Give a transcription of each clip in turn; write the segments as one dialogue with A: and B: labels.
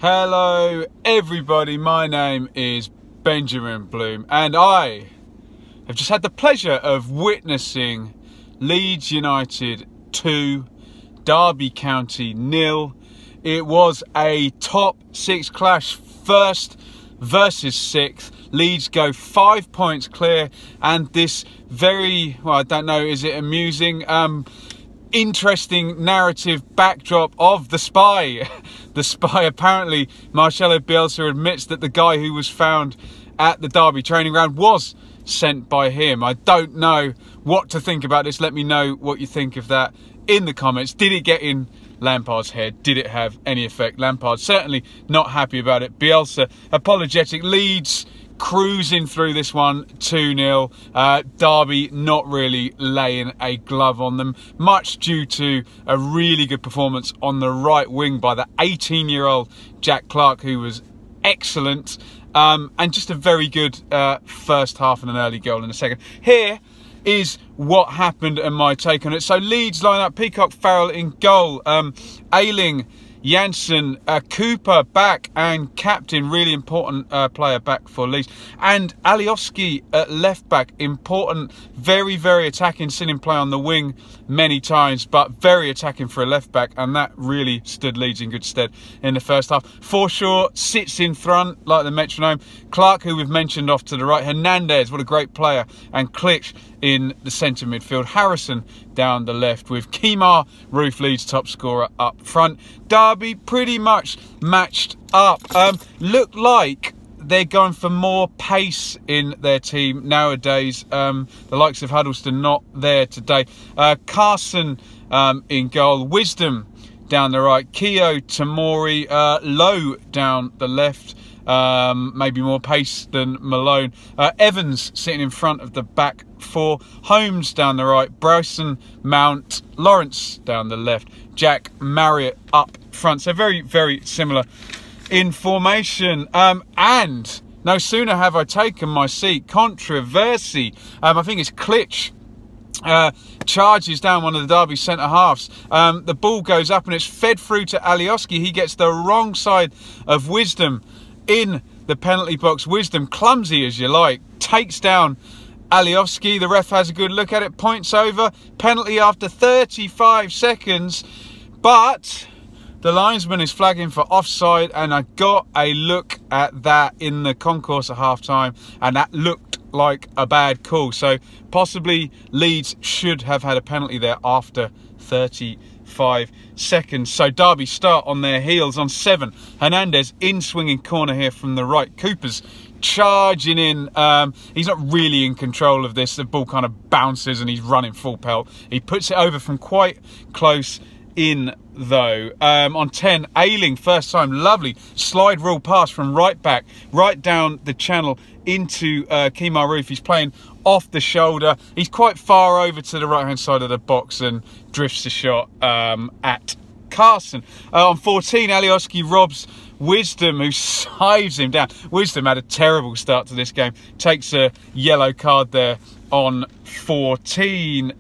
A: Hello everybody, my name is Benjamin Bloom and I have just had the pleasure of witnessing Leeds United 2, Derby County 0. It was a top 6 clash, first versus 6th. Leeds go 5 points clear, and this very, well, I don't know, is it amusing, interesting narrative backdrop of the spy. The spy, apparently Marcelo Bielsa admits that the guy who was found at the Derby training ground was sent by him. I don't know what to think about this. Let me know what you think of that in the comments. Did it get in Lampard's head? Did it have any effect? Lampard certainly not happy about it. Bielsa apologetic. Leeds cruising through this one 2-0. Derby not really laying a glove on them, much due to a really good performance on the right wing by the 18-year-old Jack Clarke, who was excellent, and just a very good first half and an early goal in the second. Here is what happened and my take on it. So Leeds line up: Peacock, Farrell in goal, Ayling, Janssen, Cooper back, and captain, really important player back for Leeds, and Alioski at left back, important, very attacking, seen him play on the wing many times, but very attacking for a left back, and that really stood Leeds in good stead in the first half. Forshaw sits in front like the metronome, Clarke, who we've mentioned, off to the right, Hernandez, what a great player, and Klitsch in the centre midfield, Harrison down the left, with Kemar Roofe, Leeds top scorer, up front. Derby pretty much matched up. Look like they're going for more pace in their team nowadays. The likes of Huddleston not there today. Carson in goal, Wisdom down the right, Keogh, Tamori, Lowe down the left. Maybe more pace than Malone. Evans sitting in front of the back four, Holmes down the right, Bryson, Mount, Lawrence down the left, Jack Marriott up front. So very similar in formation. And no sooner have I taken my seat, controversy. I think it's Klitsch charges down one of the Derby centre halves. The ball goes up and it's fed through to Alioski. He gets the wrong side of Wisdom in the penalty box. Wisdom, clumsy as you like, takes down Alioski. The ref has a good look at it, points over, penalty after 35 seconds, but the linesman is flagging for offside, and I got a look at that in the concourse at half-time, and that looked like a bad call. So possibly Leeds should have had a penalty there after 35 seconds. So Derby start on their heels on 7. Hernandez in swinging corner here from the right. Cooper's charging in. He's not really in control of this. The ball kind of bounces and he's running full pelt. He puts it over from quite close in though. On 10, Ayling, first time, lovely slide rule pass from right back, right down the channel into Kemar Roofe. He's playing off the shoulder. He's quite far over to the right hand side of the box and drifts the shot at Carson. On 14, Alioski robs Wisdom, who sives him down. Wisdom had a terrible start to this game, takes a yellow card there on 14.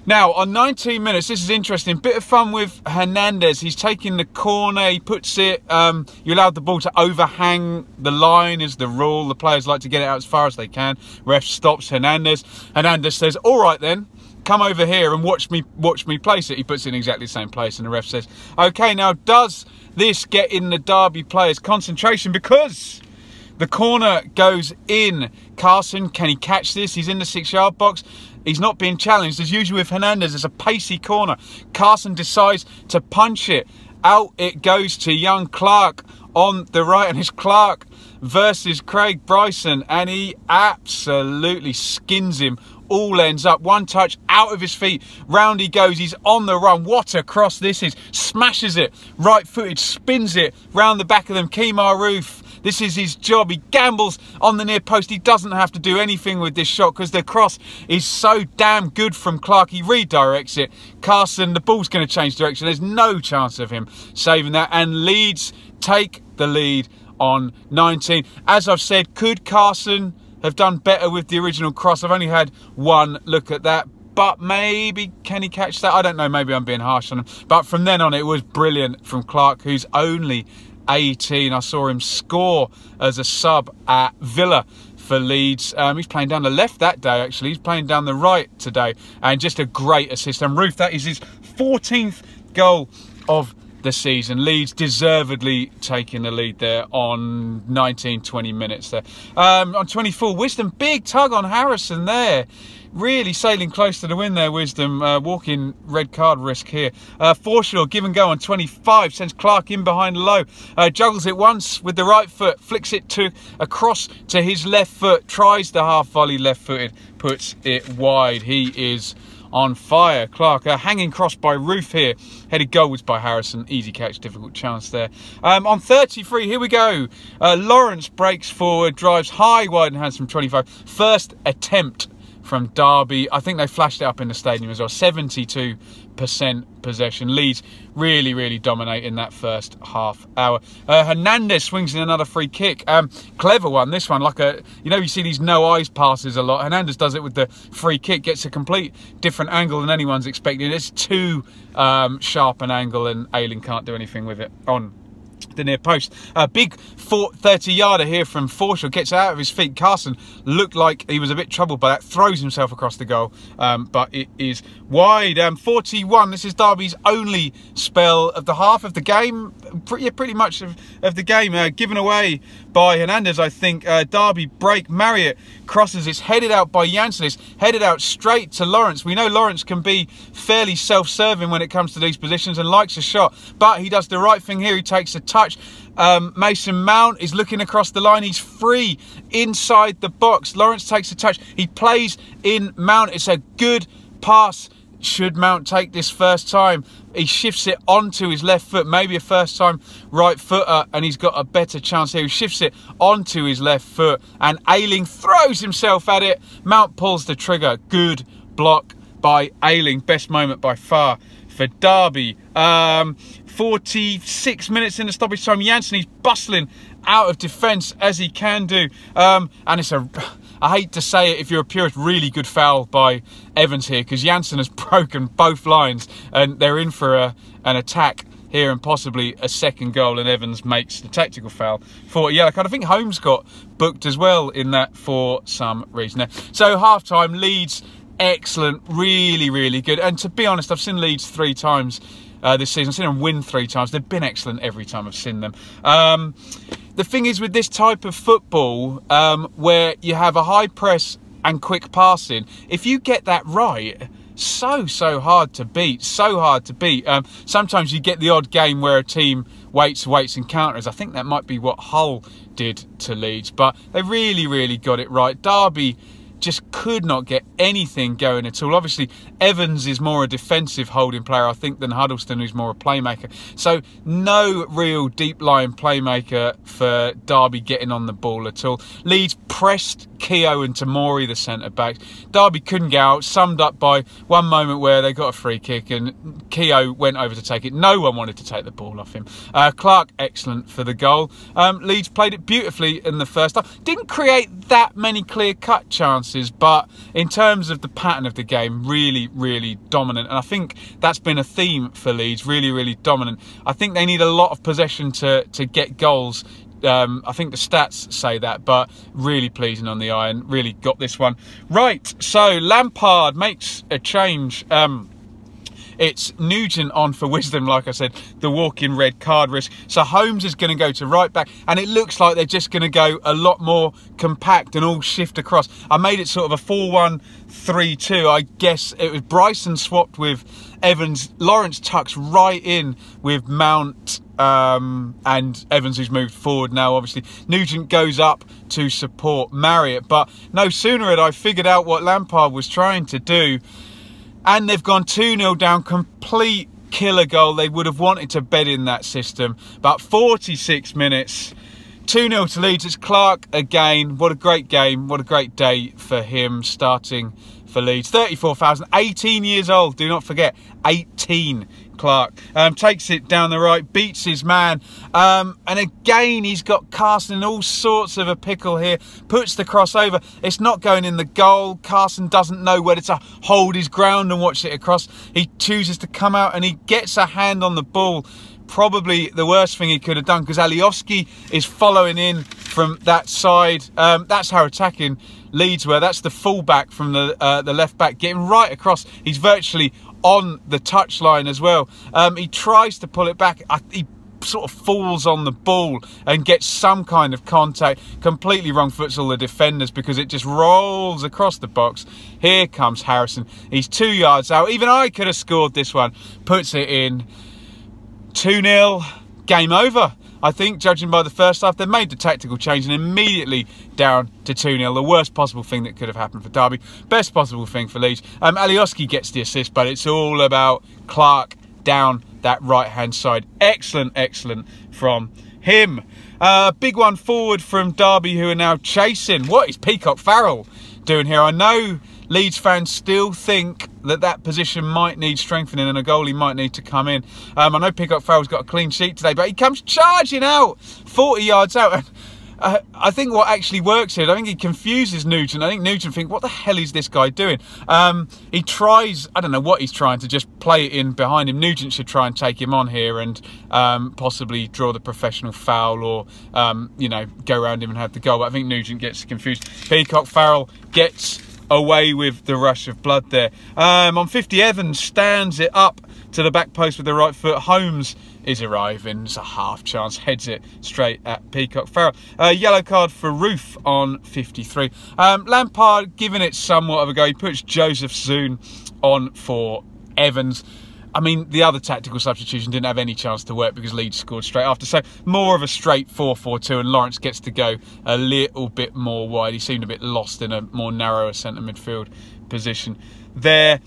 A: Now, on 19 minutes, this is interesting. Bit of fun with Hernandez. He's taking the corner. He puts it, you allowed the ball to overhang the line is the rule. The players like to get it out as far as they can. Ref stops Hernandez. Hernandez says, all right then, come over here and watch me place it. He puts it in exactly the same place, and the ref says, okay, now does this get in the Derby players' concentration? Because the corner goes in. Carson, can he catch this? He's in the 6-yard box. He's not being challenged. As usual with Hernandez, it's a pacey corner. Carson decides to punch it. Out it goes to young Clarke on the right, and it's Clarke versus Craig Bryson, and he absolutely skins him. All ends up, one touch out of his feet, round he goes, he's on the run. What a cross this is. Smashes it, right footed, spins it round the back of them. Kemar Roofe, this is his job. He gambles on the near post. He doesn't have to do anything with this shot because the cross is so damn good from Clarke. He redirects it. Carson, the ball's going to change direction. There's no chance of him saving that, and Leeds take the lead on 19. As I've said, could Carson have done better with the original cross? I've only had one look at that, but maybe can he catch that? I don't know, maybe I'm being harsh on him. But from then on, it was brilliant from Clarke, who's only 18. I saw him score as a sub at Villa for Leeds. He's playing down the left that day, actually. He's playing down the right today. And just a great assist. And Roof, that is his 14th goal of the season. Leeds deservedly taking the lead there on 19-20 minutes there. On 24, Wisdom, big tug on Harrison there. Really sailing close to the win there, Wisdom. Walking red card risk here. Forshaw, give and go on 25. Sends Clark in behind low. Juggles it once with the right foot. Flicks it across to his left foot. Tries the half volley left footed. Puts it wide. He is on fire. Clark, hanging cross by Roof here. Headed goalwards by Harrison. Easy catch, difficult chance there. On 33, here we go. Lawrence breaks forward. Drives high, wide and hands from 25. First attempt from Derby. I think they flashed it up in the stadium as well. 72% possession. Leeds really dominating that first half hour. Hernandez swings in another free kick. Clever one, this one. Like you see these no eyes passes a lot. Hernandez does it with the free kick. Gets a complete different angle than anyone's expecting. It's too sharp an angle, and Ayling can't do anything with it on the near post. A big 30-yarder here from Forshaw. Gets out of his feet. Carson looked like he was a bit troubled by that. Throws himself across the goal, but it is wide. 41. This is Derby's only spell of the half of the game. Pretty much of the game. Given away by Hernandez, I think. Derby break. Marriott crosses. It's headed out by Janssen. It's headed out straight to Lawrence. We know Lawrence can be fairly self-serving when it comes to these positions and likes a shot, but he does the right thing here. He takes a touch. Mason Mount is looking across the line. He's free inside the box. Lawrence takes a touch. He plays in Mount. It's a good pass. Should Mount take this first time? He shifts it onto his left foot. Maybe a first time right footer, and he's got a better chance here. He shifts it onto his left foot, and Ayling throws himself at it. Mount pulls the trigger. Good block by Ayling. Best moment by far for Derby. 46 minutes in the stoppage time. Janssen, he's bustling out of defence as he can do. And it's I hate to say it if you're a purist, really good foul by Evans here, because Janssen has broken both lines and they're in for an attack here and possibly a second goal, and Evans makes the tactical foul for a yellow card. I think Holmes got booked as well in that for some reason. So half-time, Leeds, excellent, really good. And to be honest, I've seen Leeds 3 times this season. I've seen them win 3 times. They've been excellent every time I've seen them. The thing is with this type of football, where you have a high press and quick passing, if you get that right, so hard to beat. Sometimes you get the odd game where a team waits and counters. I think that might be what Hull did to Leeds, but they really got it right. Derby just could not get anything going at all. Obviously, Evans is more a defensive holding player, I think, than Huddleston, who's more a playmaker. So no real deep-lying playmaker for Derby getting on the ball at all. Leeds pressed Keogh and Tamori, the centre-backs. Derby couldn't get out, summed up by one moment where they got a free kick and Keogh went over to take it. No one wanted to take the ball off him. Clark, excellent for the goal. Leeds played it beautifully in the first half. Didn't create that many clear-cut chances, but in terms of the pattern of the game, really dominant. And I think that's been a theme for Leeds, really dominant. I think they need a lot of possession to get goals. I think the stats say that, but really pleasing on the eye and really got this one right. So Lampard makes a change. It's Nugent on for Wisdom, like I said, the walk-in red card risk. So Holmes is going to go to right back, and it looks like they're just going to go a lot more compact and all shift across. I made it sort of a 4-1-3-2. I guess it was Bryson swapped with Evans. Lawrence tucks right in with Mount and Evans, who's moved forward now, obviously. Nugent goes up to support Marriott, but no sooner had I figured out what Lampard was trying to do, and they've gone 2-0 down, complete killer goal. They would have wanted to bed in that system. But 46 minutes, 2-0 to Leeds. It's Clark again. What a great game. What a great day for him starting for Leeds. 34,000, 18 years old. Do not forget, 18. Clark takes it down the right, beats his man, and again he's got Carson in all sorts of a pickle here. Puts the cross over. It's not going in the goal. Carson doesn't know whether to hold his ground and watch it across. He chooses to come out and he gets a hand on the ball. probably the worst thing he could have done, because Alioski is following in from that side. That's how attacking Leeds were. That's the fullback from the left back, getting right across. He's virtually on the touchline as well. He tries to pull it back. He sort of falls on the ball and gets some kind of contact. Completely wrong foots all the defenders, because it just rolls across the box. Here comes Harrison. He's 2 yards out. Even I could have scored this one. Puts it in. 2-0. Game over, I think, judging by the first half. They made the tactical change and immediately down to 2-0. The worst possible thing that could have happened for Derby. Best possible thing for Leeds. Alioski gets the assist, but it's all about Clark down that right-hand side. Excellent, excellent from him. Big one forward from Derby, who are now chasing. What is Peacock Farrell doing here? I know Leeds fans still think that position might need strengthening and a goalie might need to come in. I know Peacock Farrell's got a clean sheet today, but he comes charging out 40 yards out. I think what actually works here, I think he confuses Nugent. I think Nugent thinks, what the hell is this guy doing? He tries, I don't know what he's trying, to just play it in behind him. Nugent should try and take him on here and possibly draw the professional foul, or, you know, go around him and have the goal. But I think Nugent gets confused. Peacock Farrell gets away with the rush of blood there. On 50, Evans stands it up to the back post with the right foot. Holmes is arriving. It's a half chance. Heads it straight at Peacock Farrell. Yellow card for Roof on 53. Lampard giving it somewhat of a go. He puts Joseph Zoon on for Evans. I mean, the other tactical substitution didn't have any chance to work because Leeds scored straight after. So more of a straight 4-4-2, and Lawrence gets to go a little bit more wide. He seemed a bit lost in a more narrower centre midfield position there.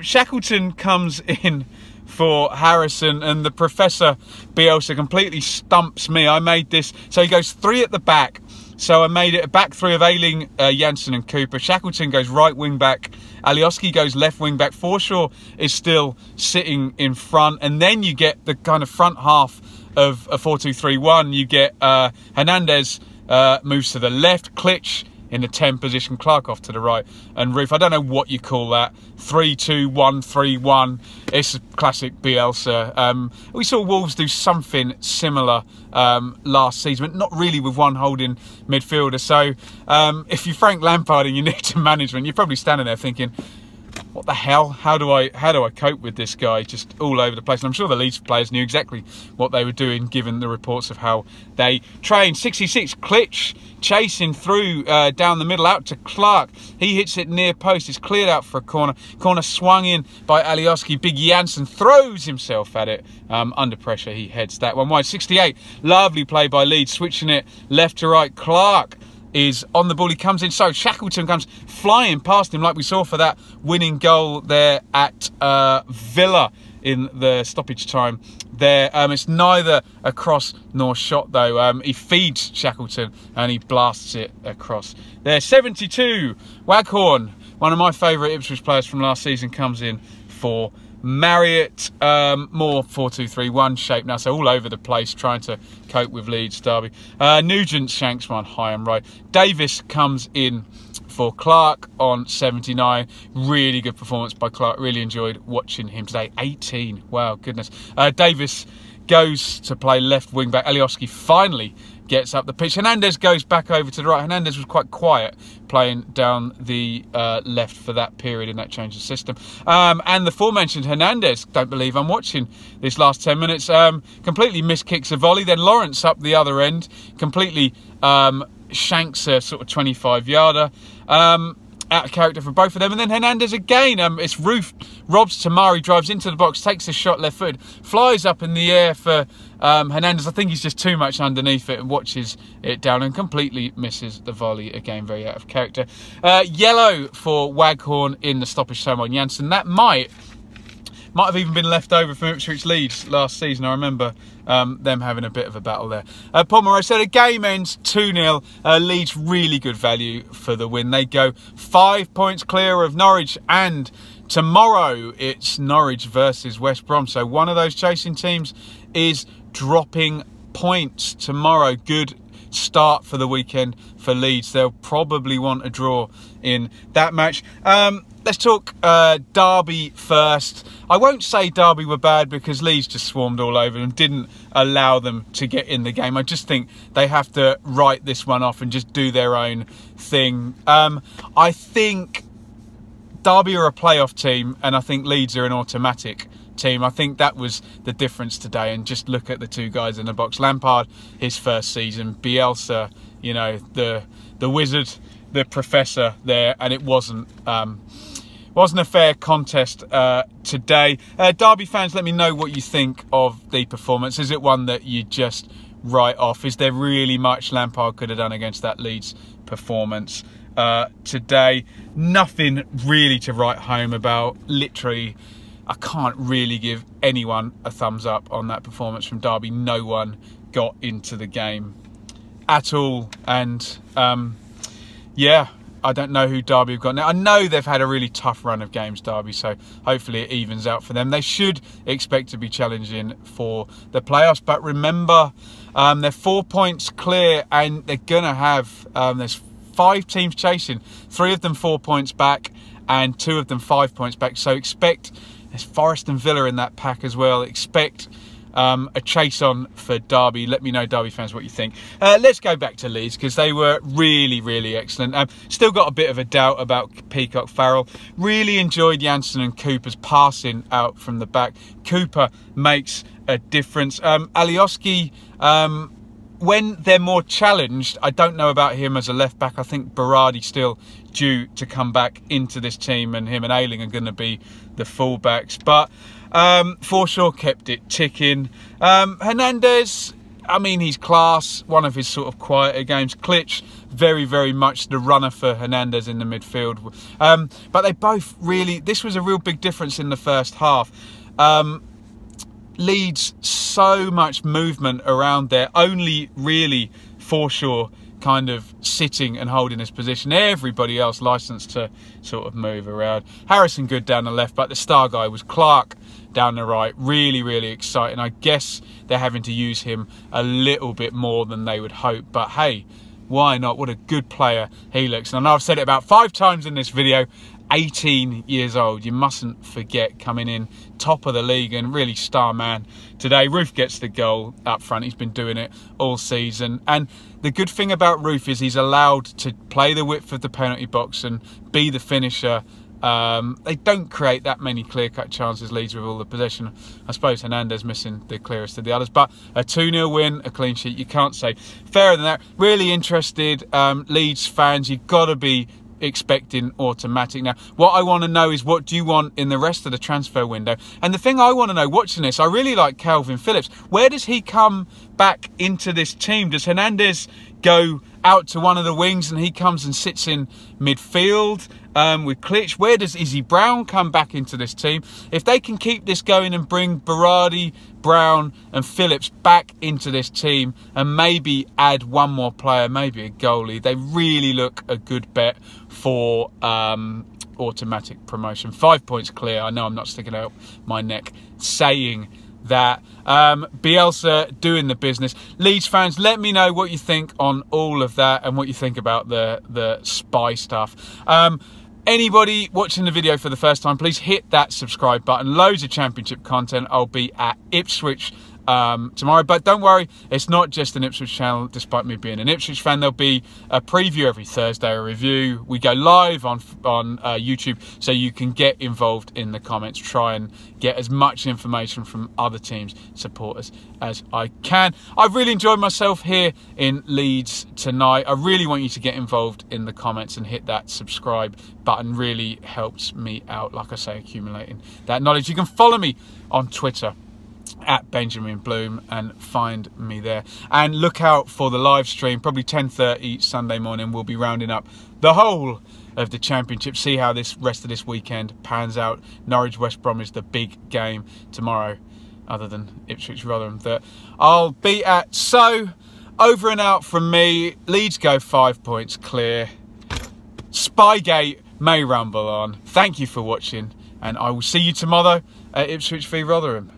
A: Shackleton comes in for Harrison, and the Professor Bielsa completely stumps me. I made this, so he goes 3 at the back. So I made it a back 3 of Ayling, Janssen and Cooper. Shackleton goes right wing back. Alioski goes left wing back. Forshaw is still sitting in front. And then you get the kind of front half of a 4-2-3-1. You get Hernandez moves to the left. Klitsch in the 10 position. Clark off to the right. And Roof, I don't know what you call that. 3-2-1-3-1. It's a classic Bielsa. We saw Wolves do something similar last season, but not really with one holding midfielder. So if you're Frank Lampard and you need to management, you're probably standing there thinking, what the hell? How do I cope with this guy just all over the place? And I'm sure the Leeds players knew exactly what they were doing, given the reports of how they trained. 66, Klitsch chasing through down the middle out to Clark. He hits it near post. It's cleared out for a corner. Corner swung in by Alioski. Big Janssen throws himself at it. Under pressure, he heads that one wide. 68, lovely play by Leeds, switching it left to right. Clark is on the ball. He comes in. So Shackleton comes flying past him like we saw for that winning goal there at Villa in the stoppage time there. It's neither a cross nor shot though. He feeds Shackleton and he blasts it across there. 72, Waghorn, one of my favourite Ipswich players from last season, comes in for Marriott. More 4-2-3-1 shape now, so all over the place trying to cope with Leeds Derby. Nugent shanks one high and right. Davis comes in for Clark on 79. Really good performance by Clark. Really enjoyed watching him today. 18, wow, goodness. Davis goes to play left wing back. Alioski finally gets up the pitch. Hernandez goes back over to the right. Hernandez was quite quiet playing down the left for that period in that change of system. And the aforementioned Hernandez, don't believe I'm watching this last 10 minutes, completely miskicks a volley. Then Lawrence up the other end, completely shanks a sort of 25-yarder. Out of character for both of them. And then Hernandez again, it's Roof, robs Tamari, drives into the box, takes a shot left footed, flies up in the air for Hernandez. I think he's just too much underneath it and watches it down and completely misses the volley. Again, very out of character. Yellow for Waghorn in the stoppage time on Janssen. That might have even been left over from Ipswich Leeds last season. I remember them having a bit of a battle there. Pomeroy said the game ends 2-0. Leeds really good value for the win. They go 5 points clear of Norwich, and tomorrow it's Norwich versus West Brom. So one of those chasing teams is dropping points tomorrow. Good start for the weekend for Leeds. They'll probably want a draw in that match. let's talk Derby first. I won't say Derby were bad because Leeds just swarmed all over them, didn't allow them to get in the game. I just think they have to write this one off and just do their own thing. I think Derby are a playoff team, and I think Leeds are an automatic team. I think that was the difference today. And just look at the two guys in the box. Lampard, his first season. Bielsa, you know, the wizard, the professor there, and it wasn't a fair contest today. Derby fans, let me know what you think of the performance. Is it one that you just write off? Is there really much Lampard could have done against that Leeds performance today? Nothing really to write home about. Literally, I can't really give anyone a thumbs up on that performance from Derby. No one got into the game at all. And yeah, I don't know who Derby have got now. I know they've had a really tough run of games, Derby, so hopefully it evens out for them. They should expect to be challenging for the playoffs, but remember, they're 4 points clear, and they're going to have, there's 5 teams chasing, 3 of them 4 points back, and 2 of them 5 points back. So expect, there's Forest and Villa in that pack as well. Expect a chase on for Derby. Let me know, Derby fans, what you think. Let's go back to Leeds, because they were really, really excellent. Still got a bit of a doubt about Peacock Farrell. Really enjoyed Janssen and Cooper's passing out from the back. Cooper makes a difference. Alioski, when they're more challenged, I don't know about him as a left back. I think Berardi still due to come back into this team, and him and Ayling are going to be the fullbacks. But Forshaw kept it ticking. Hernandez, I mean, he's class. One of his sort of quieter games. Klitsch, very, very much the runner for Hernandez in the midfield. But they both really, this was a real big difference in the first half. Leeds, so much movement around there. Only really Forshaw kind of sitting and holding his position. Everybody else licensed to sort of move around. Harrison good down the left, but the star guy was Clark down the right. Really, really exciting. I guess they're having to use him a little bit more than they would hope, but hey, why not? What a good player he looks. And I know I've said it about 5 times in this video. 18 years old, you mustn't forget, coming in top of the league and really star man today. Roof gets the goal up front. He's been doing it all season, and the good thing about Roof is he's allowed to play the width of the penalty box and be the finisher. They don't create that many clear-cut chances, Leeds, with all the possession. I suppose Hernandez missing the clearest of the others, but a 2-0 win, a clean sheet, you can't say fairer than that. Really interested Leeds fans, you've got to be expecting automatic. Now, what I want to know is, what do you want in the rest of the transfer window? And the thing I want to know watching this, I really like Calvin Phillips. Where does he come back into this team? Does Hernandez go out to one of the wings and he comes and sits in midfield with Klitsch? Where does Izzy Brown come back into this team? If they can keep this going and bring Berardi, Brown and Phillips back into this team, and maybe add one more player, maybe a goalie, they really look a good bet for automatic promotion. 5 points clear. I know I'm not sticking out my neck saying that. Bielsa doing the business. Leeds fans, let me know what you think on all of that and what you think about the spy stuff. Anybody watching the video for the first time, please hit that subscribe button. Loads of championship content. I'll be at Ipswich tomorrow, but don't worry, it's not just an Ipswich channel. Despite me being an Ipswich fan, there'll be a preview every Thursday, a review. We go live on YouTube, so you can get involved in the comments, try and get as much information from other teams' supporters as I can. I've really enjoyed myself here in Leeds tonight. I really want you to get involved in the comments and hit that subscribe button. Really helps me out, like I say, accumulating that knowledge. You can follow me on Twitter at Benjamin Bloom and find me there, and look out for the live stream, probably 10:30 Sunday morning. We'll be rounding up the whole of the championship, see how this rest of this weekend pans out. Norwich West Brom is the big game tomorrow, other than Ipswich Rotherham, that I'll be at. So over and out from me. Leeds go 5 points clear. Spygate may rumble on. Thank you for watching, and I will see you tomorrow at Ipswich v Rotherham.